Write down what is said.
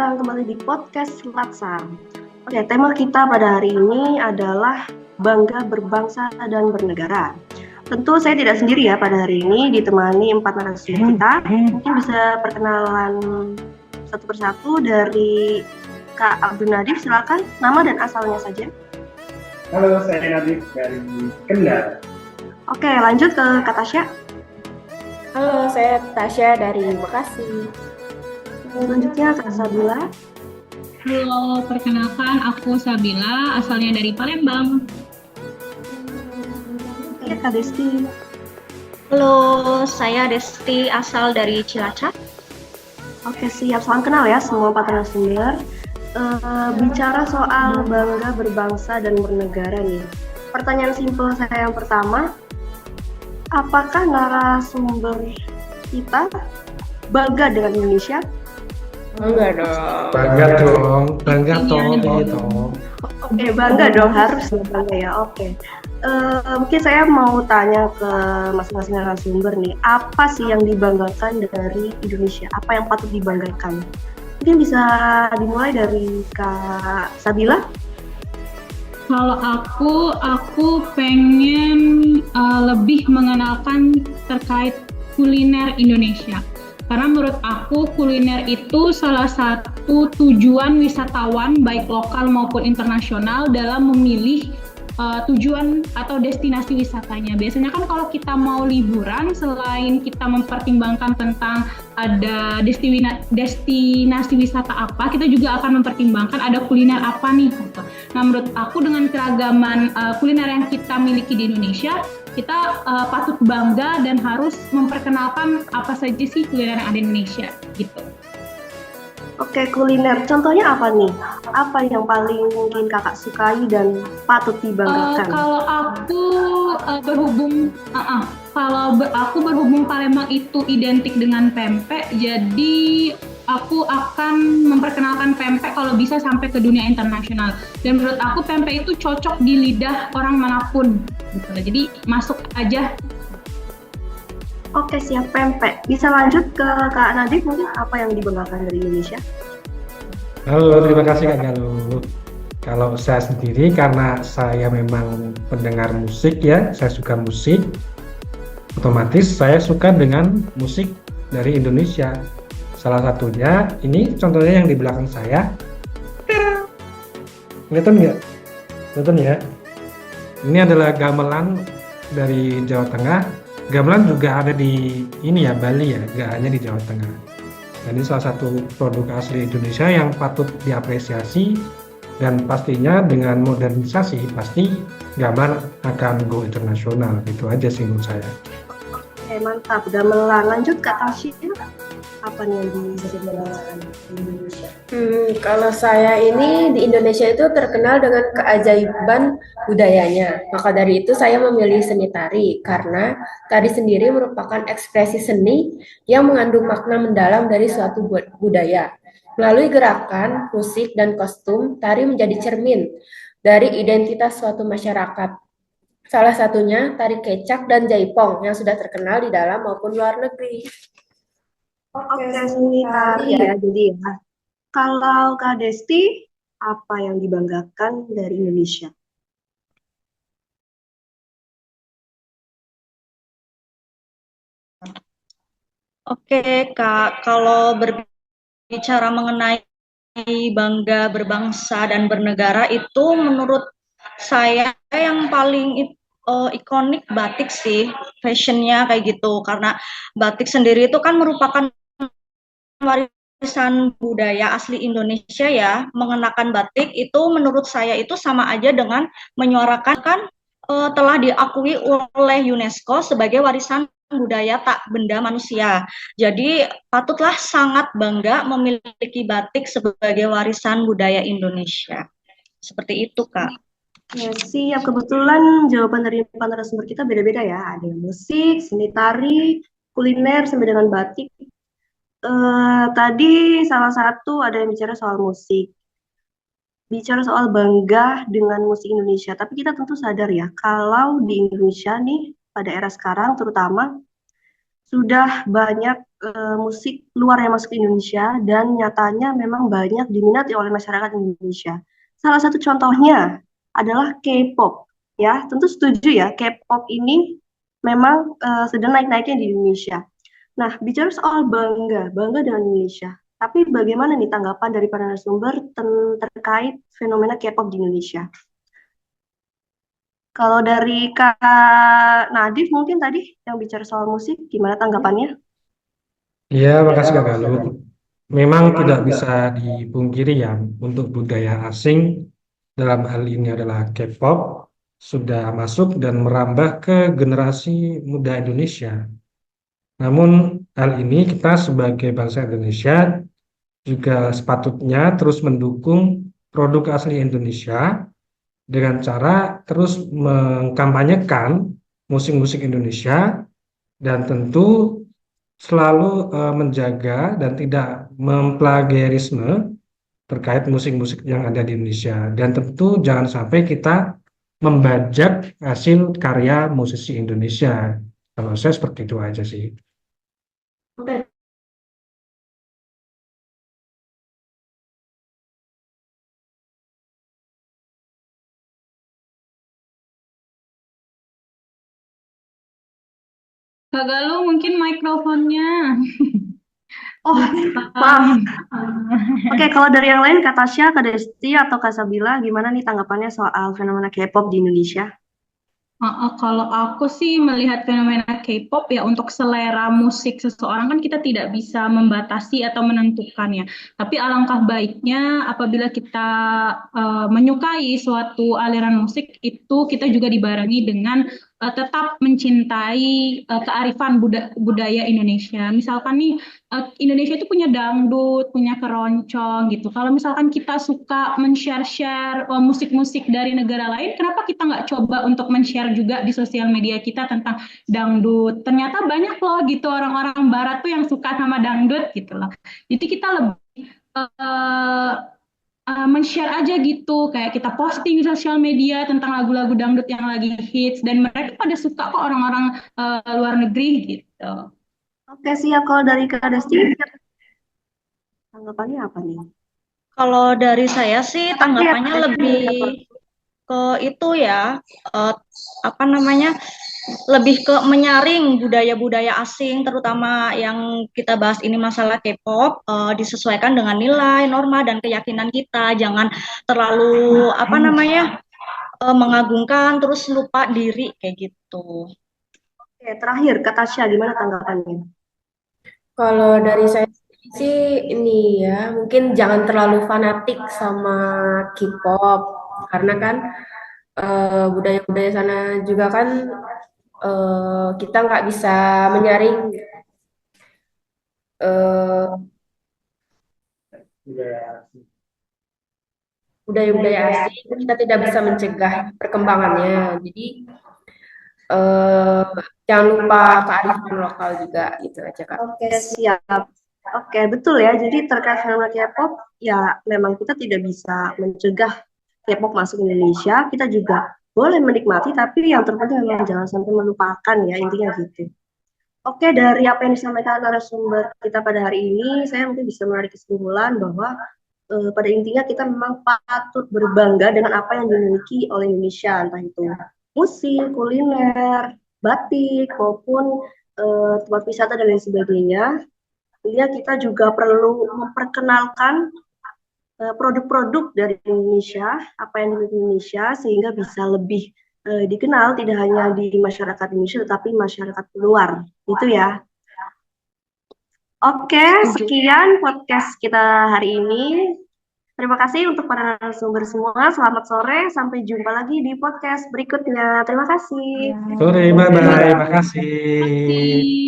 datang kembali di podcast Latsa. Oke, tema kita pada hari ini adalah bangga berbangsa dan bernegara. Tentu saya tidak sendiri ya pada hari ini, ditemani 4 narasumber kita. Mungkin bisa perkenalan satu persatu dari Kak Abdul Nadif, silakan nama dan asalnya saja. Halo, saya Nadif dari Kendal. Oke, lanjut ke Kak Tasya. Halo, saya Tasya dari Bekasi. Selanjutnya Kak Sabila. Halo, perkenalkan aku Sabila, asalnya dari Palembang. Oke, Kak Desti. Halo, saya Desti, asal dari Cilacap. Oke, siap. Salam kenal ya semua 4 narasumber. Bicara soal bangga berbangsa dan bernegara nih. Pertanyaan simpel saya yang pertama, apakah narasumber kita bangga dengan Indonesia? Enggak dong. Bangga gitu. Oke, bangga dong, harus bangga ya. Oke. Mungkin saya mau tanya ke masing-masing narasumber nih, apa sih yang dibanggakan dari Indonesia? Apa yang patut dibanggakan? Mungkin bisa dimulai dari Kak Sabila. Kalau aku pengen lebih mengenalkan terkait kuliner Indonesia. Karena menurut aku kuliner itu salah satu tujuan wisatawan baik lokal maupun internasional dalam memilih tujuan atau destinasi wisatanya. Biasanya kan kalau kita mau liburan, selain kita mempertimbangkan tentang ada destinasi wisata apa, kita juga akan mempertimbangkan ada kuliner apa nih. Nah, menurut aku dengan keragaman kuliner yang kita miliki di Indonesia, kita patut bangga dan harus memperkenalkan apa saja sih kuliner yang ada di Indonesia gitu. Oke, kuliner. Contohnya apa nih? Apa yang paling mungkin kakak sukai dan patut dibanggakan? Kalau aku berhubung Palembang itu identik dengan pempek, jadi aku akan memperkenalkan pempek kalau bisa sampai ke dunia internasional. Dan menurut aku pempek itu cocok di lidah orang manapun. Gitu. Jadi masuk aja. Oke, siap, pempek. Bisa lanjut ke Kak Nadif, mungkin apa yang dibanggakan dari Indonesia? Halo, terima kasih Kak Galuh. Kalau saya sendiri, karena saya memang pendengar musik ya, saya suka musik, otomatis saya suka dengan musik dari Indonesia. Salah satunya, ini contohnya yang di belakang saya. Kelihatan nggak? Kelihatan ya? Ini adalah gamelan dari Jawa Tengah. Gamelan juga ada di ini ya, Bali ya, nggak hanya di Jawa Tengah. Dan ini salah satu produk asli Indonesia yang patut diapresiasi, dan pastinya dengan modernisasi pasti gamelan akan go internasional. Itu aja sih menurut saya. Oke, mantap. Gamelan. Lanjut Kak Tasya. Apa nih yang bisa dibanggakan di Indonesia? Kalau saya ini di Indonesia itu terkenal dengan keajaiban budayanya. Maka dari itu saya memilih seni tari karena tari sendiri merupakan ekspresi seni yang mengandung makna mendalam dari suatu budaya. Melalui gerakan, musik, dan kostum, tari menjadi cermin dari identitas suatu masyarakat. Salah satunya tari kecak dan jaipong yang sudah terkenal di dalam maupun luar negeri. Oke, seni tari ya jadi ya. Kalau Kak Desti, apa yang dibanggakan dari Indonesia? Oke, Kak, kalau berbicara mengenai bangga berbangsa dan bernegara itu menurut saya yang paling ikonik batik sih, fashionnya kayak gitu. Karena batik sendiri itu kan merupakan warisan budaya asli Indonesia ya. Mengenakan batik itu menurut saya itu sama aja dengan menyuarakan telah diakui oleh UNESCO sebagai warisan budaya tak benda manusia. Jadi patutlah sangat bangga memiliki batik sebagai warisan budaya Indonesia. Seperti itu, Kak. Ya, siap. Kebetulan jawaban dari 4 narasumber kita beda-beda ya. Ada yang musik, seni tari, kuliner, sampai dengan batik. Tadi salah satu ada yang bicara soal musik. Bicara soal bangga dengan musik Indonesia. Tapi kita tentu sadar ya, kalau di Indonesia nih, pada era sekarang terutama, sudah banyak musik luar yang masuk ke Indonesia dan nyatanya memang banyak diminati oleh masyarakat Indonesia. Salah satu contohnya adalah K-pop. Ya, tentu setuju ya, K-pop ini memang sedang naik-naiknya di Indonesia. Nah, bicara soal bangga dengan Indonesia. Tapi bagaimana nih tanggapan dari para narasumber terkait fenomena K-pop di Indonesia? Kalau dari Kak Nadif mungkin tadi yang bicara soal musik, gimana tanggapannya? Iya, makasih Kak Galuh. Memang tidak bisa dipungkiri ya, untuk budaya asing dalam hal ini adalah K-pop sudah masuk dan merambah ke generasi muda Indonesia. Namun hal ini kita sebagai bangsa Indonesia juga sepatutnya terus mendukung produk asli Indonesia dengan cara terus mengkampanyekan musik-musik Indonesia dan tentu selalu menjaga dan tidak memplagiarisme terkait musik-musik yang ada di Indonesia. Dan tentu jangan sampai kita membajak hasil karya musisi Indonesia. Kalau saya seperti itu aja sih. Oke, Kak Galuh mungkin mikrofonnya. oh maaf. Oke, kalau dari yang lain Kak Tasya, Kak Desti, atau Kak Sabila, gimana nih tanggapannya soal fenomena K-pop di Indonesia? Kalau aku sih melihat fenomena K-pop ya untuk selera musik seseorang kan kita tidak bisa membatasi atau menentukannya. Tapi alangkah baiknya apabila kita menyukai suatu aliran musik itu kita juga dibarengi dengan tetap mencintai kearifan budaya Indonesia. Misalkan nih Indonesia itu punya dangdut, punya keroncong gitu. Kalau misalkan kita suka men-share-share musik-musik dari negara lain, kenapa kita nggak coba untuk men-share juga di sosial media kita tentang dangdut? Ternyata banyak loh gitu orang-orang barat tuh yang suka sama dangdut gitu loh. Jadi kita lebih uh, men-share aja gitu, kayak kita posting di sosial media tentang lagu-lagu dangdut yang lagi hits dan mereka pada suka kok orang-orang luar negeri gitu. Oke, siap. Kalau dari Kak Desti, tanggapannya apa nih? Kalau dari saya sih tanggapannya Oke, lebih ke itu ya, apa namanya, lebih ke menyaring budaya-budaya asing, terutama yang kita bahas ini masalah K-pop, disesuaikan dengan nilai, norma, dan keyakinan kita. Jangan terlalu apa namanya, mengagungkan terus lupa diri kayak gitu. Oke, terakhir Kak Tasya, gimana tanggapannya? Kalau dari saya sih ini ya, mungkin jangan terlalu fanatik sama K-pop karena kan budaya-budaya sana juga kan kita nggak bisa menyaring eh, budaya-budaya asing, kita tidak bisa mencegah perkembangannya. Jadi eh, jangan lupa kearifan lokal juga gitu aja Kak. Oke, siap. Oke, betul ya. Jadi terkait fenomena K-pop, ya memang kita tidak bisa mencegah K-pop masuk Indonesia. Kita juga boleh menikmati, tapi yang terpenting memang jangan sampai melupakan ya, intinya gitu. Oke, dari apa yang disampaikan narasumber kita pada hari ini, saya mungkin bisa menarik kesimpulan bahwa pada intinya kita memang patut berbangga dengan apa yang dimiliki oleh Indonesia, entah itu musik, kuliner, batik, maupun tempat wisata dan lain sebagainya. Intinya kita juga perlu memperkenalkan produk-produk dari Indonesia, apa yang dimiliki Indonesia, sehingga bisa lebih dikenal tidak hanya di masyarakat Indonesia, tetapi masyarakat luar. Itu ya. Oke, sekian podcast kita hari ini. Terima kasih untuk para narasumber semua. Selamat sore. Sampai jumpa lagi di podcast berikutnya. Terima kasih. Sore, bye-bye. Makasih.